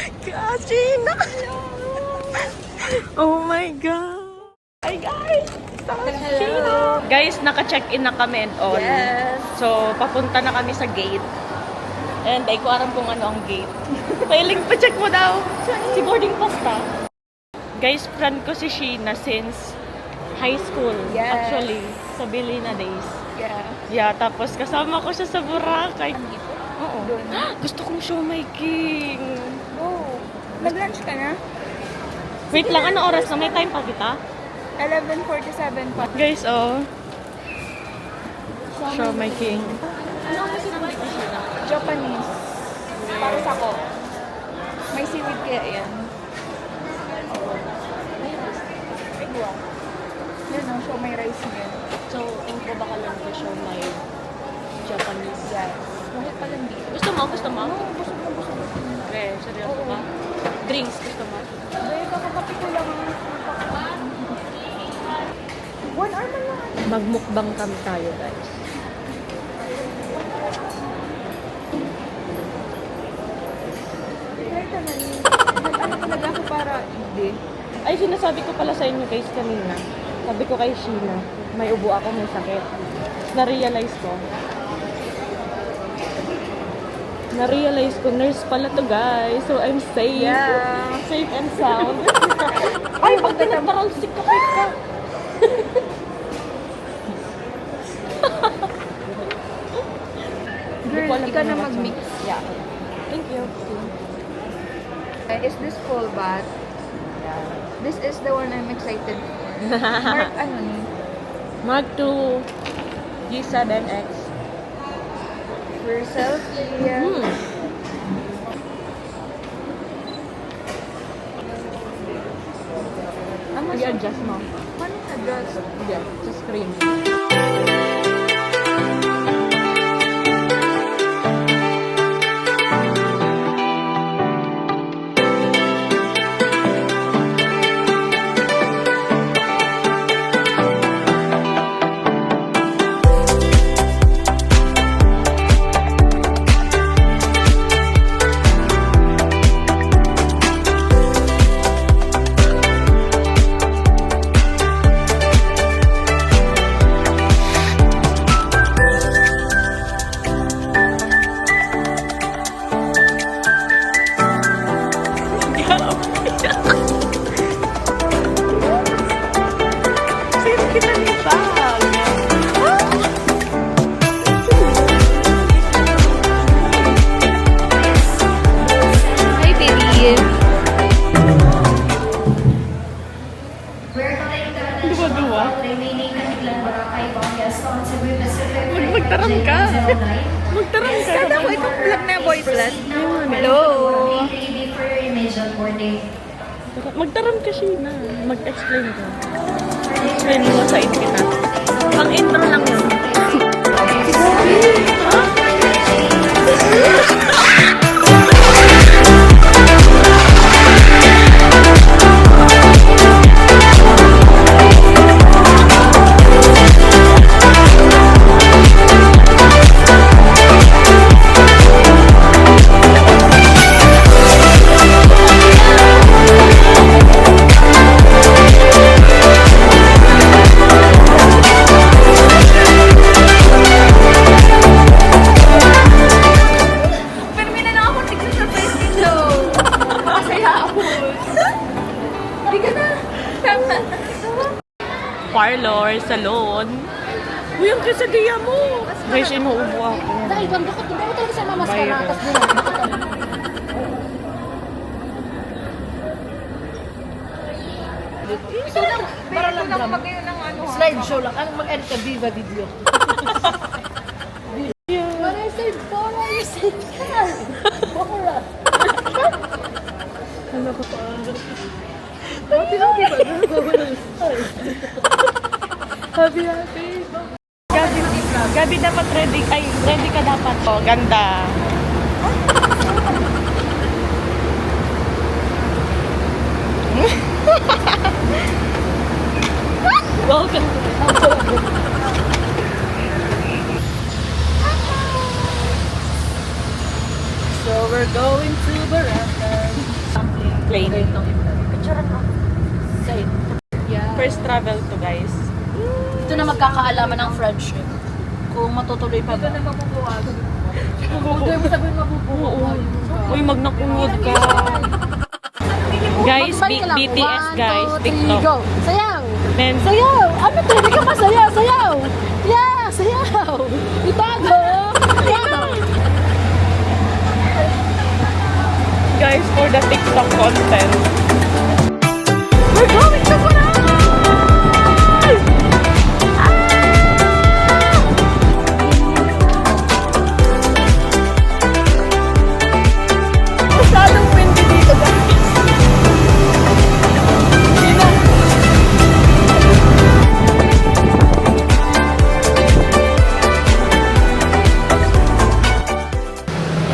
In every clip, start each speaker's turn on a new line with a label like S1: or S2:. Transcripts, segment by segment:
S1: Kashina! Oh my God! Hi guys! Hello! Guys, naka-check-in na kami and all.
S2: Yes.
S1: So, papunta na kami sa gate. And ay ko alam kung ano ang gate. Pailing pa check mo daw. Si boarding pass ta. Guys, friend ko si Sheena since high school.
S2: Yes.
S1: Actually, sa Bilina days.
S2: Yeah.
S1: Yeah, tapos kasama ko siya sa Boracay. Oo.
S2: Doon.
S1: Gusto kong show my king.
S2: Oh. Nag-lunch ka na?
S1: Wait lang, ano oras na? May time pa kita?
S2: 11:47 pa.
S1: Guys, oh. Show my king.
S2: Ano ang sinabi ko siya? Japanese. Para sa ko. May seaweed kaya yan. Ay, buwan. Yan ang show my rice niya.
S1: So, ko baka lang ko show my Japanese.
S2: Yes. Bakit pa lang dito?
S1: Gusto mo? Gusto mo?
S2: Oo, busog na busog.
S1: Okay, seryoso
S2: Oo.
S1: ba? Drinks, gusto mo?
S2: Dahil kakakapi ko lang. 1 hour man lang.
S1: Magmukbang kami tayo, guys.
S2: Try ka na niyo. Nag-ano talaga ako para hindi.
S1: Ay, sinasabi ko pala sa inyo guys kanina. Sabi ko kay Sheena, may ubo ako, may sakit. Na-realize ko. Na-realize ko, nurse pala to guys. So, I'm safe.
S2: Yeah.
S1: Safe and sound. Ay, pag tinataral-sick ka, ka.
S2: Girl, ikaw na mag-mix.
S1: Yeah. Thank you.
S2: Is this full bath? This is the one I'm excited for. Mark ano ni?
S1: Mark 2 G7X.
S2: For selfie. Ang mas
S1: I-adjust mo.
S2: Paano adjust?
S1: Yeah, sa screen.
S2: Hi, baby.
S1: Duwa-duwa. Magtaram ka. Magtaram ka.
S2: Kada ko itong vlog na boy vlog. Hello.
S1: Magtaram ka, Sheena. Mag-explain ka. Explain mo sa intro na. Ang intro lang yun.
S2: Pero may na ako nag-surprise dito. Masaya ako. Di ka na.
S1: Parlor, salon. Uy, ang quesadilla mo! Guys, inuubo ako.
S3: Dahil bang bakit hindi ko talaga sa mamas ka na tapos din.
S2: Para lang magayon ng ano.
S3: Slideshow lang. Ang mag-edit ka Viva video. What I said, Bora, you said car. Bora.
S1: Ano ko pa?
S3: Happy, happy ba?
S1: Happy, happy. Gabi, Gabi dapat ready. Ay, ready ka dapat. Oh, ganda. Welcome to the So we're going to Boracay. plane.
S3: Picture mo. Say. Yeah.
S1: First travel to, guys.
S3: Ito na magkakaalaman ng friendship. Kung matutuloy pa ba. Ito na mabubuwag. Huwag mo sabihin mabubuwag.
S1: Uy, magnakungod ka. Guys, BTS, guys. TikTok.
S3: Go. Sayaw!
S1: Men,
S3: Sayaw! Ano to? Hindi ka masaya. Sayaw! Yeah! Sayaw! Itago! Yeah!
S1: guys, for the TikTok content. We're going to Boracay! Masyadong windy dito, guys.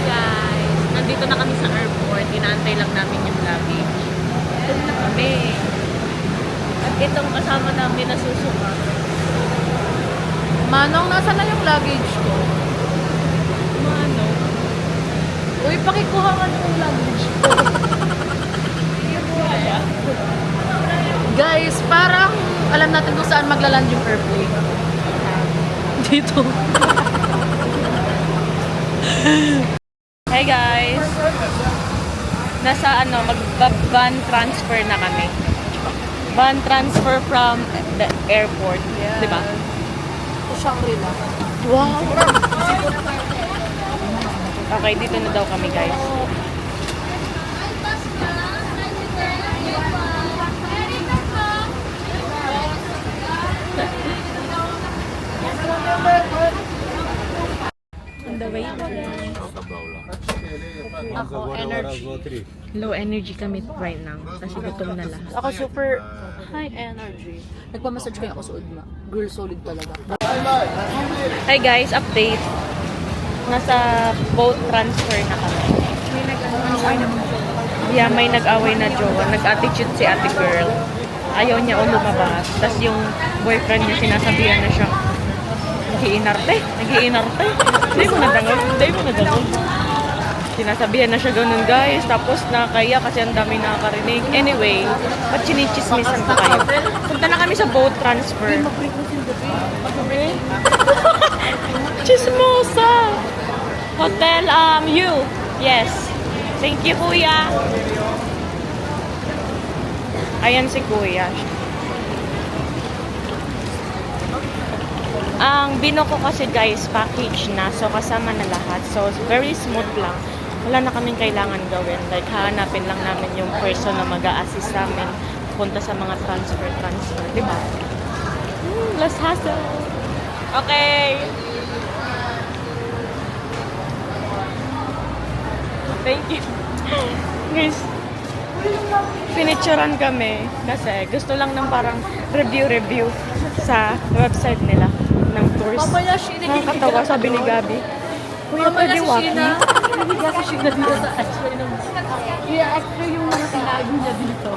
S1: Guys, nandito na kami sa airport. Inaantay lang namin yung luggage. Doon na kami. At itong kasama namin na susuka.
S3: Manong, nasa na yung luggage ko?
S1: Manong.
S3: Uy, pakikuha nga ng luggage ko. Guys, parang alam natin kung saan maglaland yung airplane. Dito.
S1: Hey guys! Nasa mag-van transfer na kami. Van transfer from the airport.
S3: Yeah.
S1: Diba?
S3: Sa Shangri-La.
S1: Wow! Okay, dito na daw kami guys. On the way.
S3: Ako, energy.
S1: Low energy kami right now. Kasi gutom na lahat.
S3: Ako super high energy. Nagpamassage kayo ako sa Udma. Girl, solid talaga.
S1: Hi guys, update. Nasa boat transfer na kami. Yeah, may nag-away na jowa. Nag-attitude si ate girl. Ayaw niya lumabas. Tapos yung boyfriend niya sinasabihan na siya, Nag-iinarte. Hindi mo nadangol. Sinasabihan na siya ganun guys. Tapos nakakaya kasi ang dami nakakarinig. Anyway, ba't chinichismisan ko kayo? Punta na kami sa boat transfer. Chismosa! Hotel, you. Yes. Thank you, kuya. Ayan si kuya. Ang bino ko kasi guys, package na. So, kasama na lahat. So, very smooth lang. Wala na kaming kailangan gawin. Like, hahanapin lang namin yung person na mag-a-assist sa amin punta sa mga transfer. Diba? Less hassle. Okay. Thank you. Guys, pinicturan kami kasi gusto lang ng parang review sa website nila ng tours.
S3: Mamaya Sheena,
S1: Nakakatawa, sabi ni Gabi. Kuya, pwede walking?
S3: Hihiga si Sheena dito sa ashtray ng... I-ashtray yung mga tinago niya dito.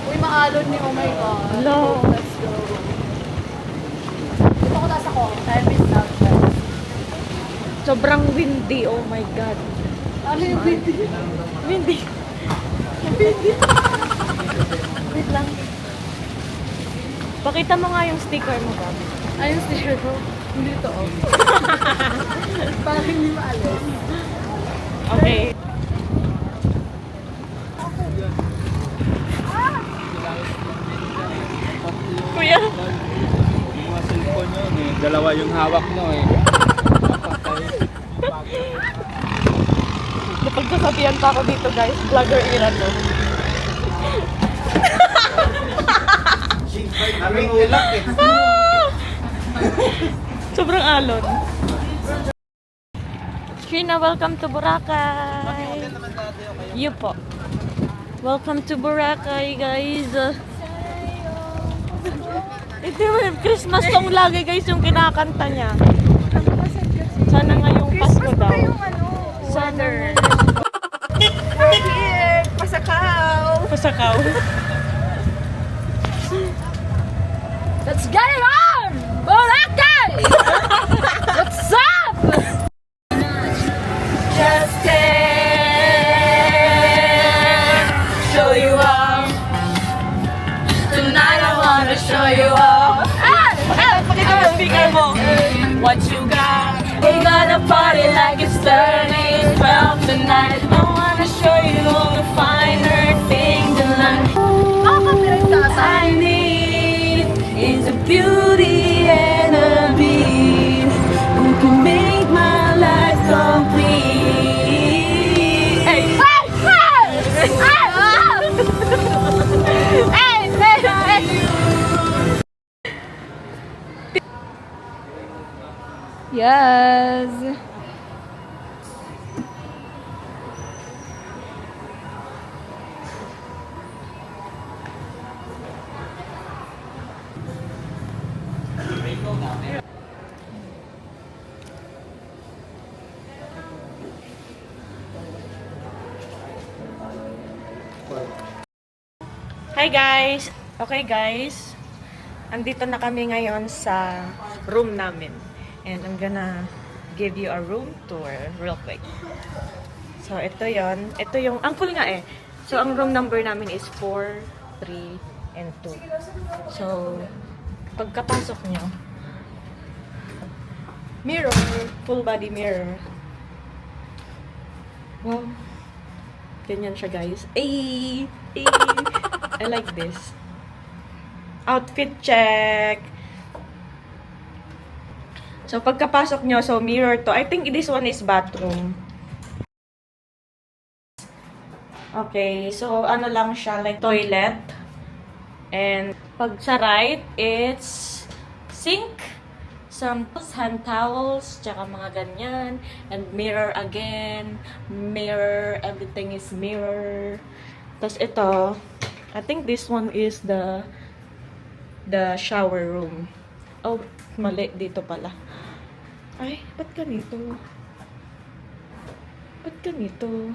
S3: Uy, maalon ni oh my God.
S1: Hello.
S3: Let's go. Dito ko nasa ko. Time is up.
S1: Sobrang windy. Oh my God.
S3: Ano yung windy?
S1: Windy.
S3: Wait lang.
S1: Pakita mo nga yung sticker mo, Gabi.
S3: Ayun sticker ko. Hindi ito oh. Para hindi maalis.
S1: Okay. Kuya.
S4: Yung mga cellphone nyo, dalawa yung hawak nyo eh.
S1: Napagsasabihan pa ako dito guys. Vlogger era to.
S4: Aming ulak eh.
S1: Sobrang alon. Sheena, welcome to Boracay. You po. Welcome to Boracay, guys. Ito yung Christmas song lagi, guys, yung kinakanta niya. Sana ngayong Pasko daw. Sana. Pasakaw.
S3: Let's get it on! Boracay! What's up?
S1: wanna party like it's turning 12 tonight. I wanna show you all the finer things in life. I need is a beauty and a beast who can make my life complete. Hey!
S2: Yes.
S1: Hi guys! Okay guys, andito na kami ngayon sa room namin. And I'm gonna give you a room tour real quick. So ito yon, ito yung, ang cool nga eh. So ang room number namin is 4, 3, and 2. So pagkapasok nyo, mirror, full body mirror. Wow. Ganyan siya guys. Ay! Ay! I like this. Outfit check. So, pagkapasok nyo, so mirror to. I think this one is bathroom. Okay, so ano lang siya, like toilet. And pag sa right, it's sink, some hand towels, tsaka mga ganyan. And mirror again. Mirror, everything is mirror. Tapos ito, I think this one is the shower room. Oh, mali dito pala. Ay, ba't ganito? Ba't ganito?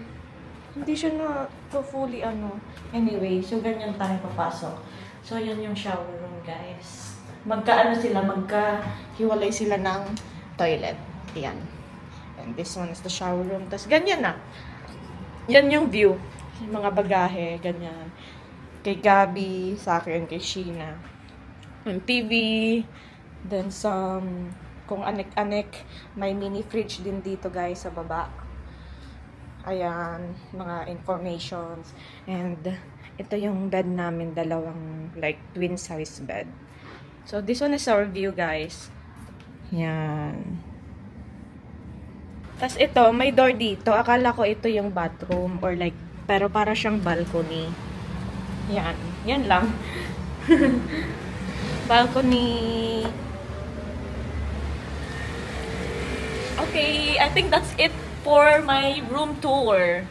S1: Hindi siya na fully ano. Anyway, so ganyan tayo papasok. So, yan yung shower room, guys. Magkaano sila, magkahiwalay sila ng toilet. Yan. And this one is the shower room. Tapos ganyan na. Yan yung view. Yung mga bagahe, ganyan. Kay Gabi, sa akin, kay Sheena. Yung TV, then some, kung anek-anek, may mini fridge din dito guys sa baba. Ayan, mga informations. And ito yung bed namin, dalawang like twin size bed. So this one is our view guys. Yan. Tapos ito, may door dito. Akala ko ito yung bathroom or like, pero para siyang balcony. Yan. Yan lang. Balcony. Okay, I think that's it for my room tour.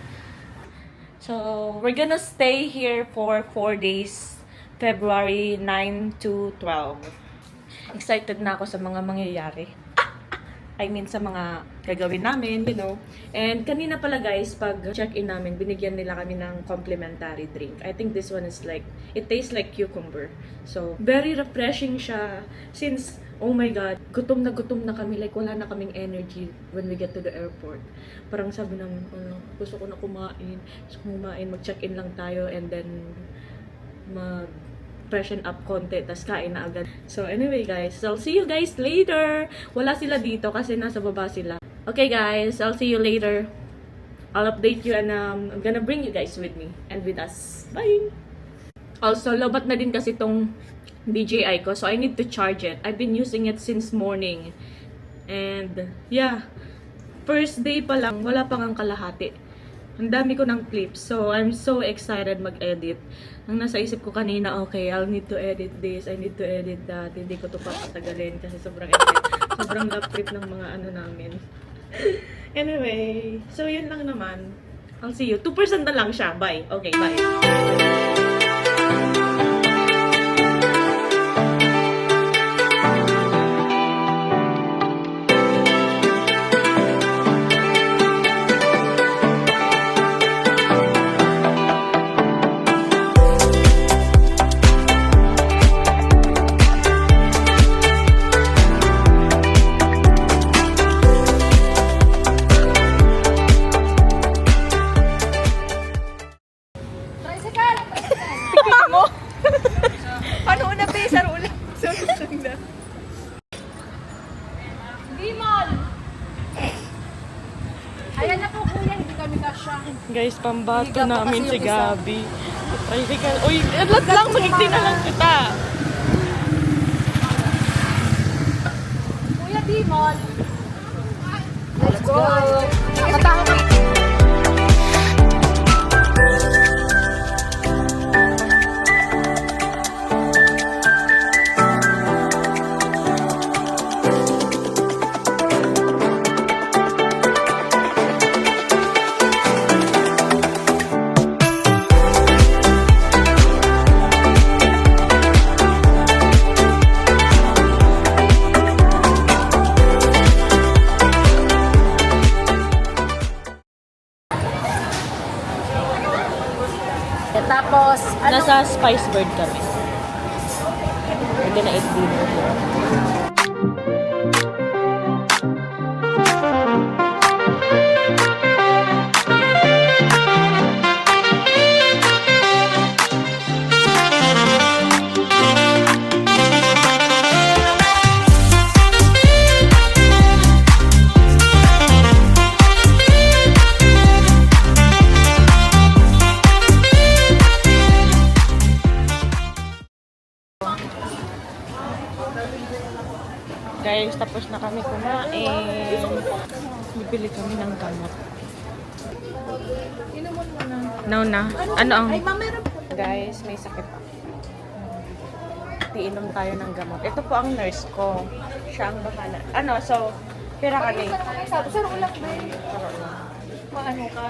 S1: So, we're gonna stay here for 4 days. February 9 to 12. Excited na ako sa mga mangyayari. I mean, sa mga gagawin namin, you know. And kanina pala guys, pag check-in namin, binigyan nila kami ng complimentary drink. I think this one is like, it tastes like cucumber. So, very refreshing siya. Since, oh my God, gutom na kami. Like, wala na kaming energy when we get to the airport. Parang sabi namin, gusto ko na kumain. Gusto ko kumain, mag-check-in lang tayo, and then, freshen up konti, tas kain na agad. So anyway guys, I'll see you guys later. Wala sila dito kasi nasa baba sila. Okay guys, I'll see you later. I'll update you and I'm gonna bring you guys with me and with us. Bye! Also, lobat na din kasi tong DJI ko, so I need to charge it. I've been using it since morning. And yeah, first day pa lang, wala pang ang kalahati. Ang dami ko ng clips. So, I'm so excited mag-edit. Ang nasa isip ko kanina, okay, I'll need to edit this, I need to edit that. Hindi ko to papatagalin kasi sobrang edit. Sobrang lap trip ng mga ano namin. Anyway, so yun lang naman. I'll see you. 2% na lang siya. Bye. Okay, bye.
S2: Tricycle!
S1: Guys, pambato
S3: Higa pa
S1: namin
S3: kasi
S1: si
S3: yung isa.
S1: Gabi. Tricycle. Uy, alat lang, magigdi na lang kita.
S3: Kuya Dimon. Let's go. Nakatawa ka. Tapos, ano?
S1: Nasa Spice Bird kami. We're gonna eat dinner here. Guys, tapos na kami kumain. Bibili kami ng gamot. No na. Ano ang...
S3: Ay, ma'am, meron po.
S1: Guys, may sakit ako. Iinom tayo ng gamot. Ito po ang nurse ko. Siya ang bahala. Ano, so, pera kami.
S3: Sir, ulang ba?
S1: Maano ka?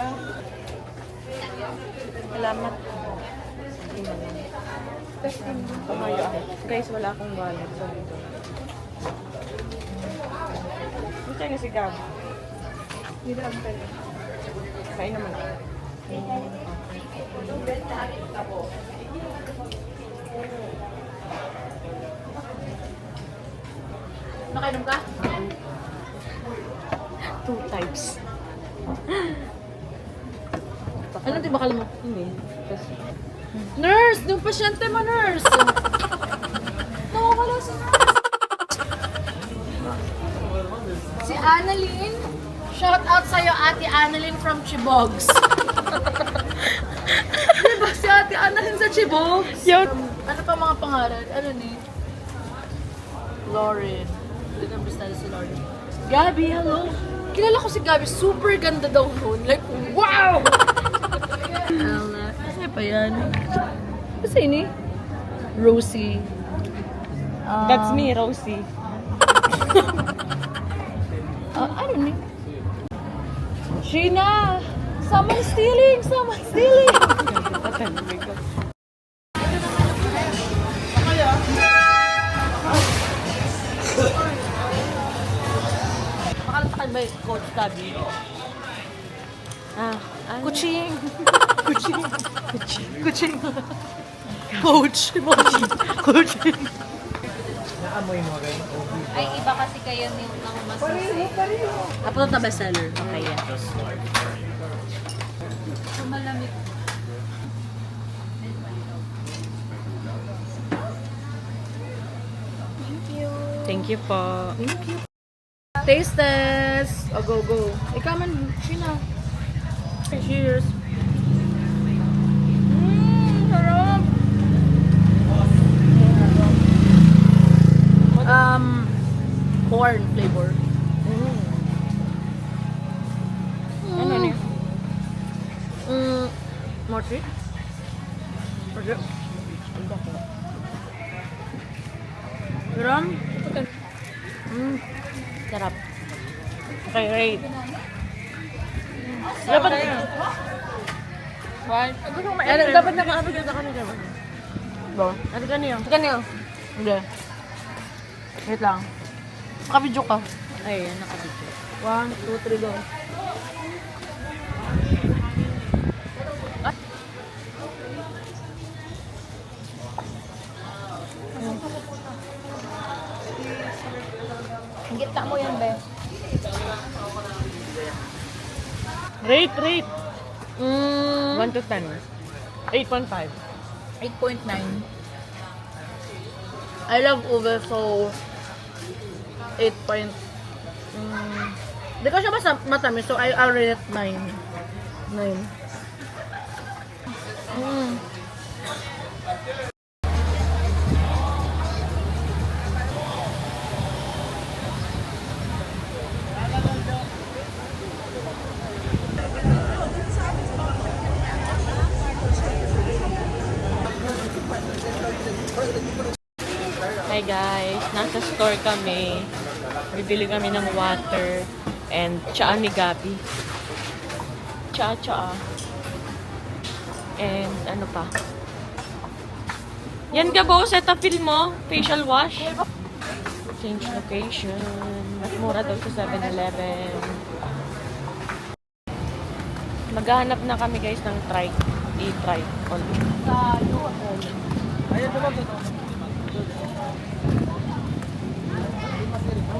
S1: Salamat. Tumayo ako. Guys, wala akong wallet. So, dito. Ito yung si Gab. Dito ang pala. Kain naman ako.
S3: Nakainom ka?
S1: 2 types.
S3: Anong tibakal mo?
S1: Hindi. Kasi,
S3: Nurse! Yung pasyente mo, nurse! Nawawala si nurse. Si Annalyn. Shout out sa'yo, Ate Annalyn from Chibogs. Diba si Ate Annalyn sa Chibogs?
S1: Yo!
S3: Ano pa mga pangalan? Ano ni? Lauren. Hindi na basta si Lauren. Gabi, hello. Kilala ko si Gabi. Super ganda daw noon. Like, wow! Kasi pa yan. Kasi ini? Rosie.
S1: That's me, Rosie.
S3: Ano ni? Sheena! Someone's stealing! Someone's stealing! Makalatakan ba yung Coach Gabi?
S1: Ah, ano?
S3: Kuching! Kuching! Kuching! Coach! Coaching!
S2: Ay, iba kasi kayo ng mas
S3: Apo na bestseller.
S1: Okay, yeah.
S2: malamig.
S1: Thank you po.
S3: Taste test! Oh, go, go. Ikaw man, Sheena. Cheers. Sarap! Corn flavor.
S1: Ano niya?
S3: More treat? Ram?
S1: Sarap. Okay, rate. Dapat
S3: Dapat nakaabot na kanina. Ba?
S1: ano ka niyo?
S3: Kanina. Hindi. Wait lang. Nakabidyo ka.
S1: Ay, nakabito.
S3: 1, 2, 3, go.
S2: Gitna mo yan, be.
S1: Rate, rate.
S3: 1,
S1: 1 to 10. 8.5.
S3: 8.9. I love ube, so 8. Di ko siya matamis, so I'll rate 9. 9.
S1: Hi guys, nasa store kami. Bibili kami ng water and tsaa ni Gabi. Tsaa. And ano pa? Yan Gabo, Cetaphil mo. Facial wash. Change location. Mas mura daw sa 7-Eleven. Maghahanap na kami guys ng trike. E-trike. Ang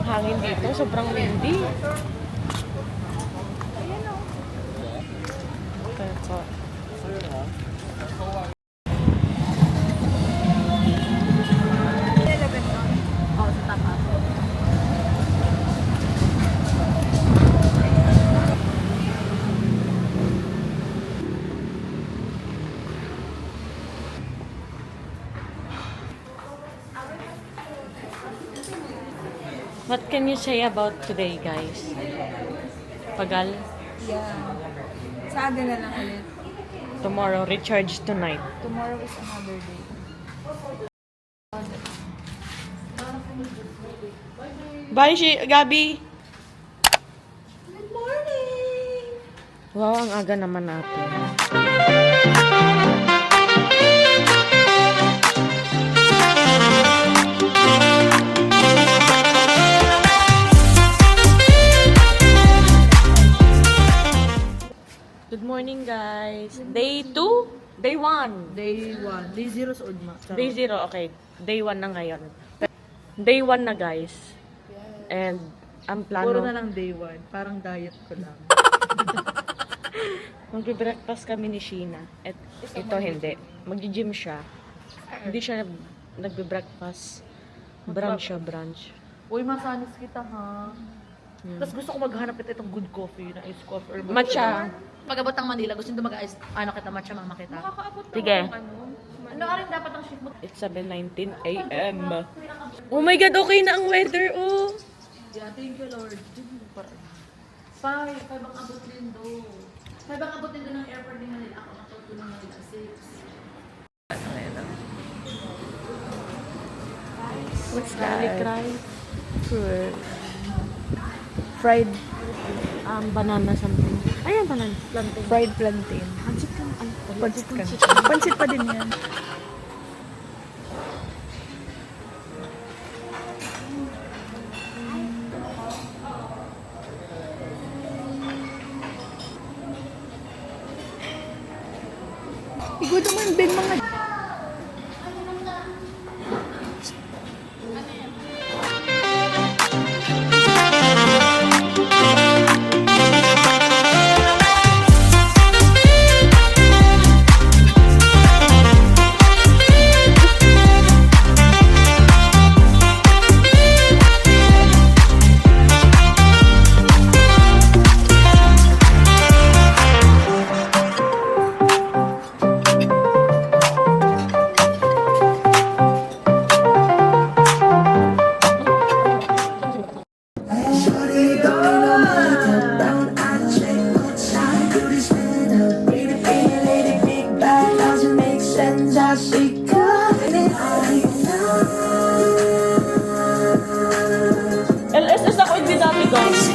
S1: hangin dito, sobrang windy. Okay po.
S3: Oh, sa tapat.
S1: What can you say about today, guys? Pagal?
S2: Yeah. Sa aga na lang ulit.
S1: Tomorrow, recharge tonight.
S2: Tomorrow is another day.
S1: Bye, Gabi!
S2: Good morning!
S1: Wow, ang aga naman natin. Good morning, guys. Day 2? Day 1?
S3: Day 1. Day 0 sa Udma.
S1: Day 0, okay. Day 1 na ngayon. Day 1 na, guys. And, ang plano...
S3: Puro na lang day 1. Parang diet ko lang.
S1: Mag-breakfast kami ni Sheena. At ito hindi. Mag-gym siya. Hindi siya nag-breakfast. Brunch siya, brunch.
S3: Uy, masanis kita ha. Tapos gusto ko maghanap kita itong good coffee na ice coffee or
S1: Matcha.
S3: Pag-abot ng Manila, gusto nito mag-ice, ano kita, matcha, mama kita.
S1: Sige.
S3: Ano ka rin dapat ang shift mo?
S1: It's 7:19 a.m. Oh my God, okay na ang weather, oh.
S3: Yeah, thank you Lord. Five ang abot din do. 5 ang abot din do ng airport din Manila. Ako matutulong ng Manila 6.
S1: What's that? Fruit.
S2: Fried
S1: Banana something. Ayan, banana. Plantain.
S2: fried plantain.
S1: Pansit ka. Ay,
S2: Pansit ka. Pansit pa din yan. Ikaw naman din mga...
S1: LSS ako hindi dami, guys.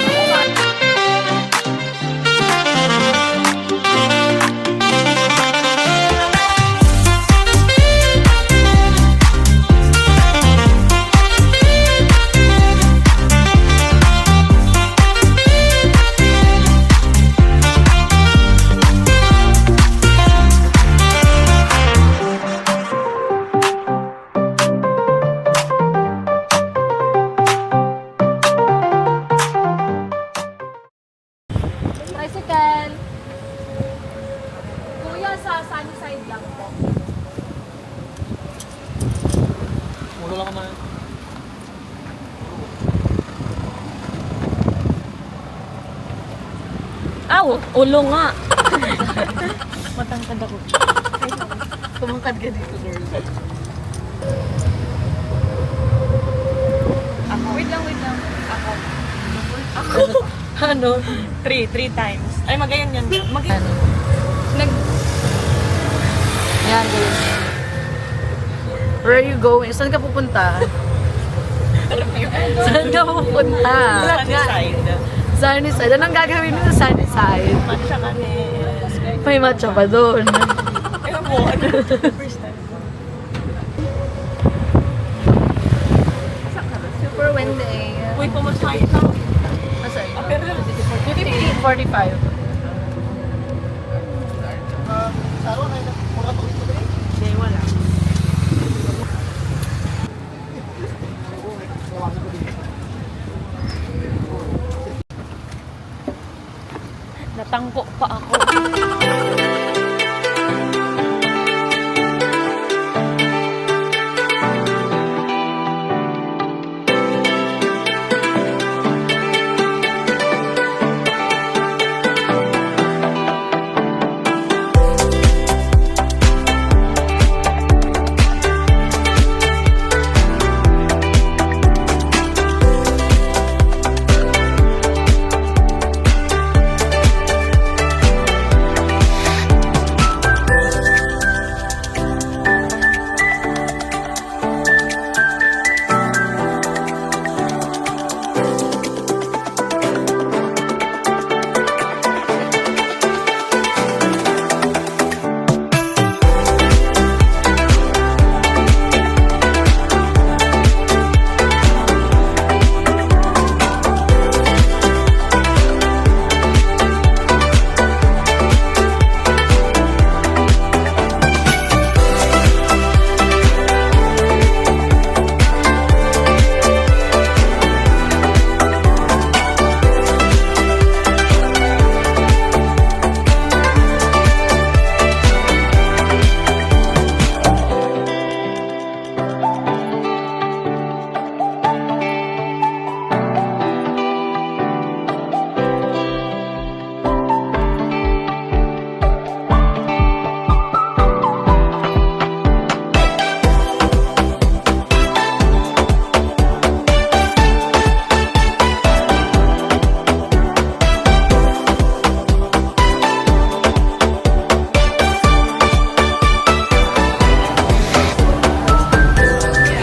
S2: Tricycle. Kuya, sa sunny side lang po.
S4: Ulo lang naman.
S1: Ulo nga. Matangkad ako.
S3: Tumangkad ka dito, girl.
S2: Wait lang. Ako.
S3: Ano?
S1: Three times. Ay, magayan yan.
S3: Ano?
S2: Nag...
S3: Yan, girl. Where are you going? Saan ka pupunta? Saan ka pupunta?
S1: Sunny side.
S3: Sunny side. Anong gagawin mo sa sunny side?
S1: Matcha kami.
S3: May matcha pa doon.
S1: Ewan mo, ano? First time.
S2: Super windy.
S1: Uy, pumasaya na.
S3: Asan?
S1: Ah, pero
S3: 15:45.
S1: hindi, wala. Natangko pa ako.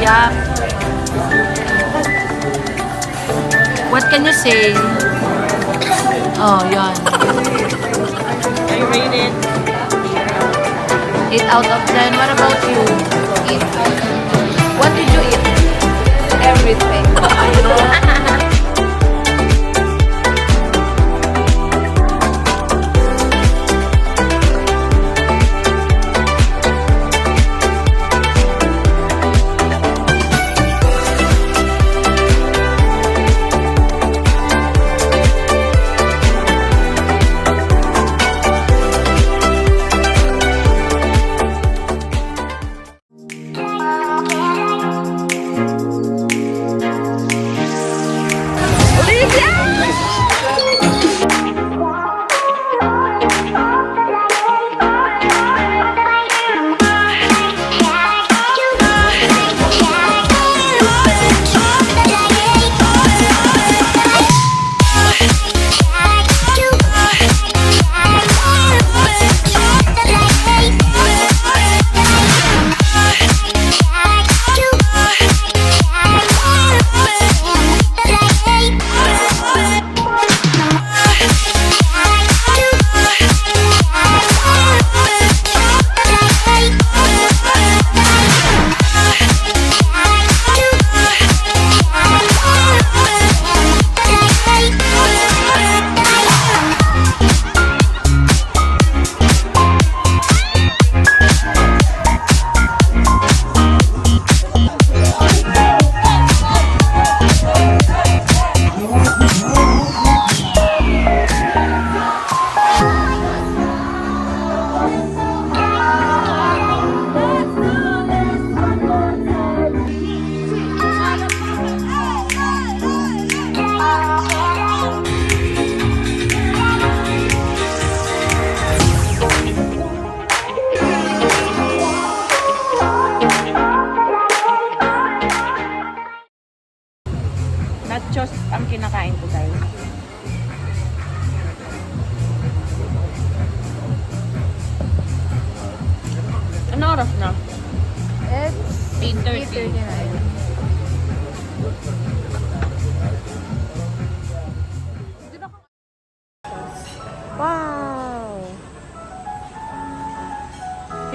S3: Yeah. What can you say? Oh, yan.
S1: I rate it
S3: 8 out of 10. What about you?
S2: 8 out of 10.
S3: What did you eat?
S2: Everything.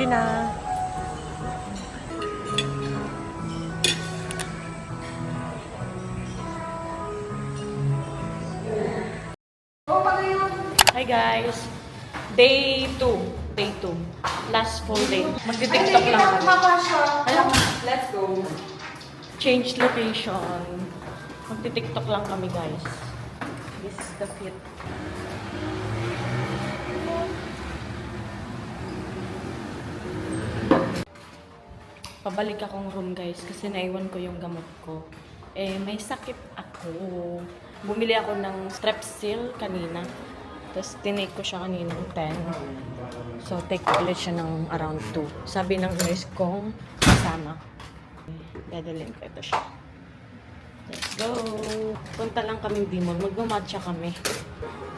S1: Sheena. Hi guys! Day 2. Day 2. Last full day. Magti-tiktok lang kami.
S2: Let's go.
S1: Change location. Magti-tiktok lang kami guys. This is the fit. Pabalik akong room guys kasi naiwan ko yung gamot ko. Eh, may sakit ako. Bumili ako ng Strepsil kanina. Tapos tinake ko siya kaninang 10. So, take ko ulit siya ng around 2. Sabi ng nurse kong kasama. Dadalhin ko ito siya. Let's go! Punta lang kami Bimol. Magmamatcha kami.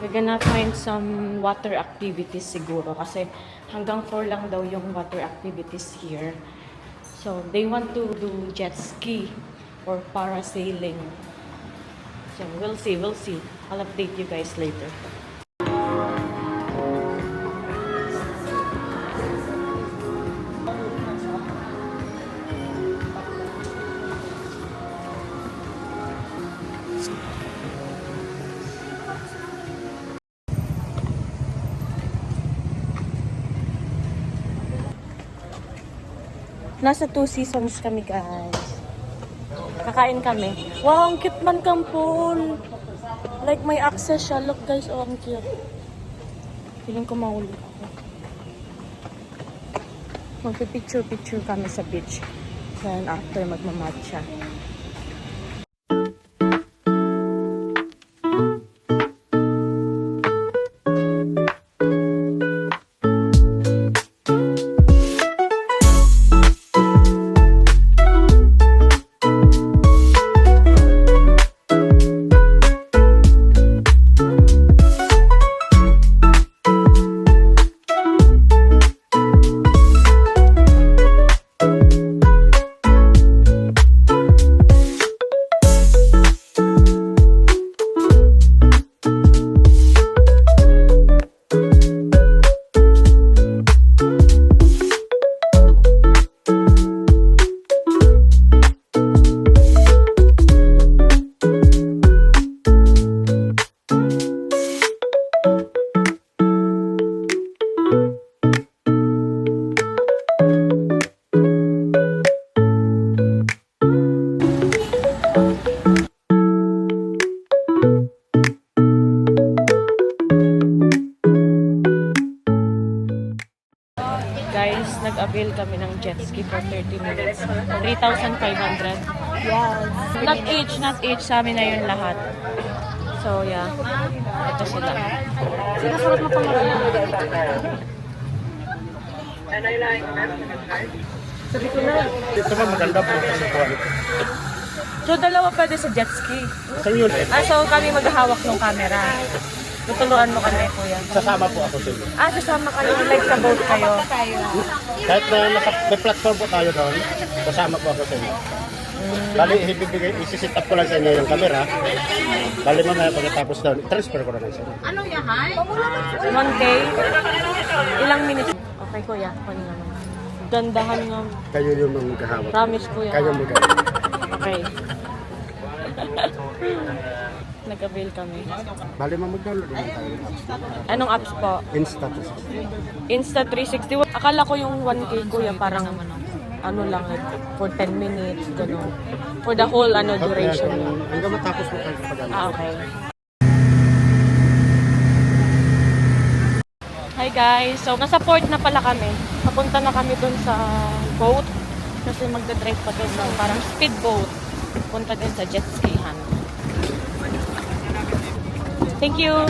S1: We're gonna find some water activities siguro. Kasi hanggang 4 lang daw yung water activities here. So, they want to do jet ski or parasailing. So, we'll see, we'll see. I'll update you guys later. Nasa 2 seasons kami, guys. Kakain kami. Wow, ang cute man kang pool. Like, may access siya. Look, guys. Oh, ang cute. Feeling ko mahulog ako. Magpipicture-picture kami sa beach. Then, after, magmamatcha. Guys, nag-avail kami ng jet ski for 30 minutes. 3,500.
S2: Yes.
S1: Not age. Sa amin na yun lahat. So, yeah. Ito sila.
S2: Sinasulat mo pangalan. Sabi ko na.
S4: Ito ba maganda po sa quality?
S1: So, dalawa pwede sa jet ski.
S4: Saan yun?
S1: So kami maghahawak ng camera. Tutuluan mo kami, kuya.
S4: Sasama po ako sa inyo.
S1: Sasama kayo. Like sa boat kayo.
S4: Kahit na may platform po tayo doon, sasama po ako sa inyo. Bali, isi-set up ko lang sa inyo yung camera. Bali mamaya pagkatapos doon, transfer ko na lang sa inyo.
S1: 1K. Ilang minutes? Okay, kuya. Kunin naman. Gandahan nga.
S4: Kayo yung maghahawak.
S1: Promise, kuya.
S4: Kayo mag-hawak.
S1: Okay. Nag-avail kami.
S4: Bali, mag-download naman tayo ng apps.
S1: Anong apps po?
S4: Insta to
S1: Insta360. Akala ko yung 1K, kuya, parang ano lang, like, for 10 minutes, gano'n. For the whole duration.
S4: Hanggang matapos mo kayo pag-ano.
S1: Okay. Hi guys! So, nasa port na pala kami. Papunta na kami dun sa boat. Kasi magdadrive pa dun ng parang speedboat. Punta din sa jet skihan. Thank you!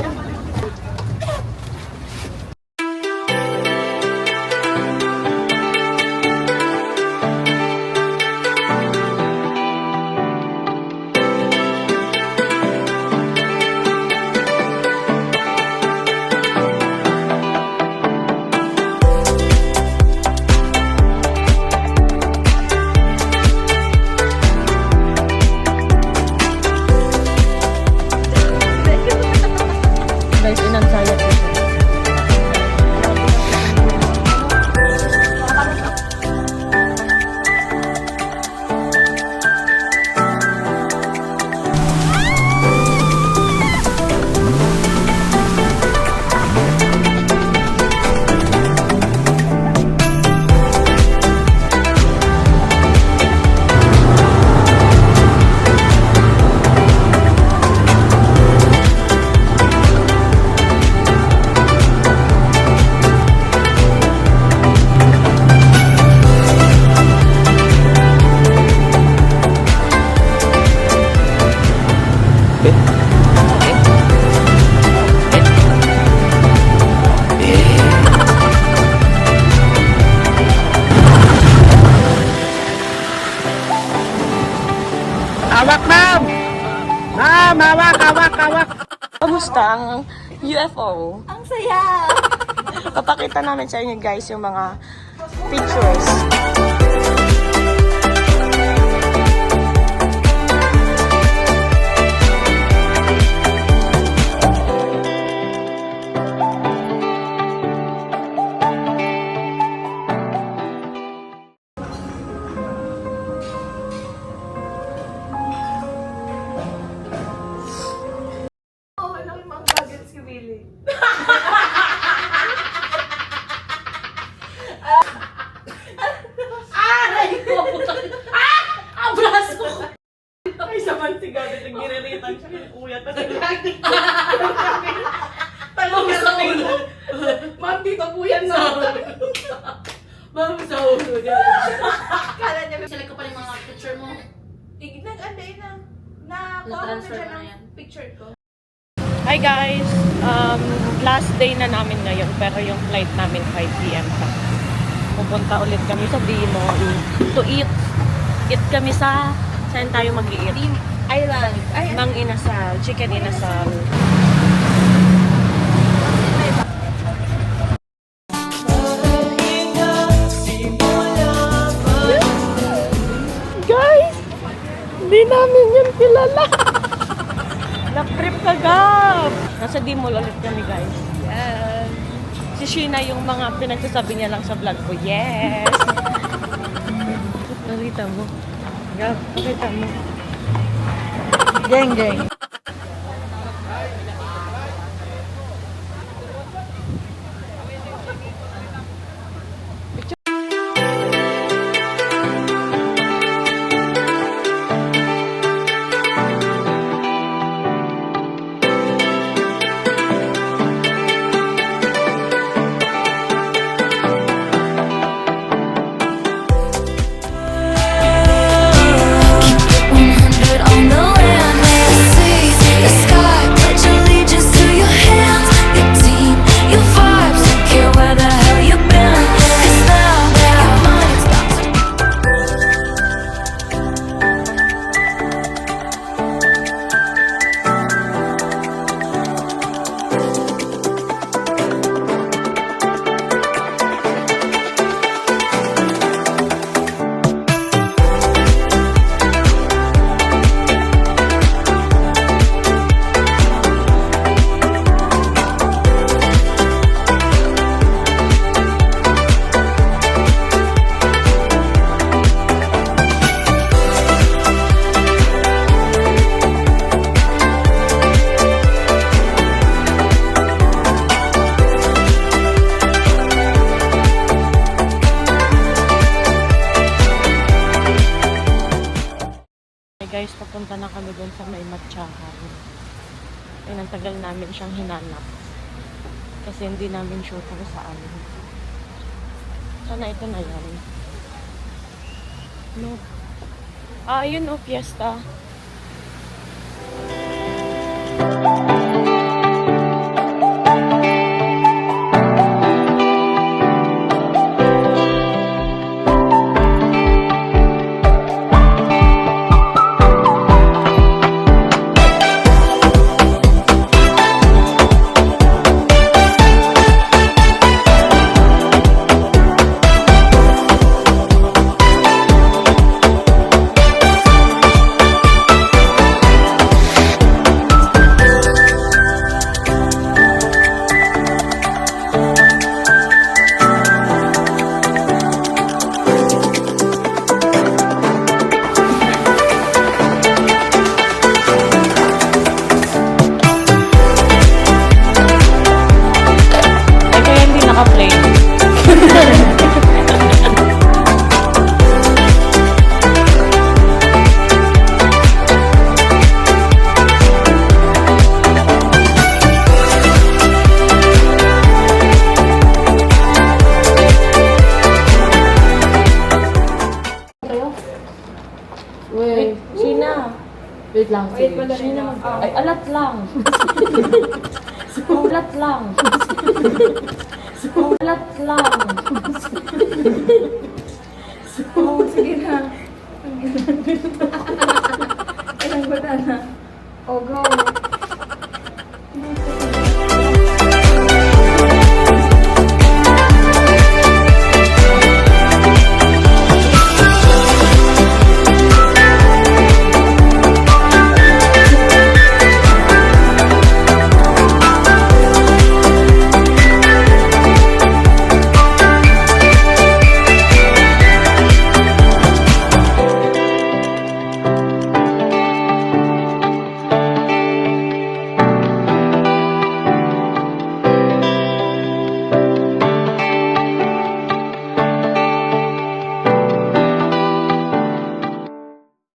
S1: Guys, inansay Hawak. Kamusta ang UFO?
S2: Ang saya!
S1: Papakita namin sa inyo guys yung mga pictures. Ay, sa mansigado, nagiriritan siya ng uyat. Talong sa ulo. Ma'am, dito po yan na. Ma'am, sa ulo niya.
S2: Kala niya,
S3: Select ko pa yung mga picture mo.
S2: nag-anday na. Nakuha ko na
S3: Na-transfer
S2: siya
S3: mo na
S2: ng
S3: yan.
S2: picture ko.
S1: Hi guys! Last day na namin ngayon pero yung flight namin 5 p.m. pa. Pupunta ulit kami sa Dimo to eat. Eat kami sa... Saan tayo mag-i-eat?
S2: Island. Ay,
S1: Mang inasal. Chicken inasal. Guys! Hindi namin yun kilala. Nag-trip kagap. Nasa Dimol ulit kami guys.
S2: Yes.
S1: Si Sheena yung mga pinagsasabi niya lang sa vlog ko. Yes! Nakita mo. Gab, nakita mo.
S2: Geng, geng.
S5: On the land, the sea, the sky, pledge allegiance to your hands, your team, your vibes. Don't care where the hell you've been, 'cause now your mind's got to.
S1: Hey guys, papunta na kami dun sa may matchahan. Ay, nagtagal namin siyang hinanap. Kasi hindi namin sure kung saan. Sana ito na yan. No. Yun o, Fiesta. Ay, kaya hindi naka-play. Wait, Sheena.
S3: Wait lang.
S2: Wait, wala rin
S1: Sheena,
S2: na.
S1: ay, alat lang. Alat lang. Alat lang.
S2: Oh, sige na. Ilang bata na.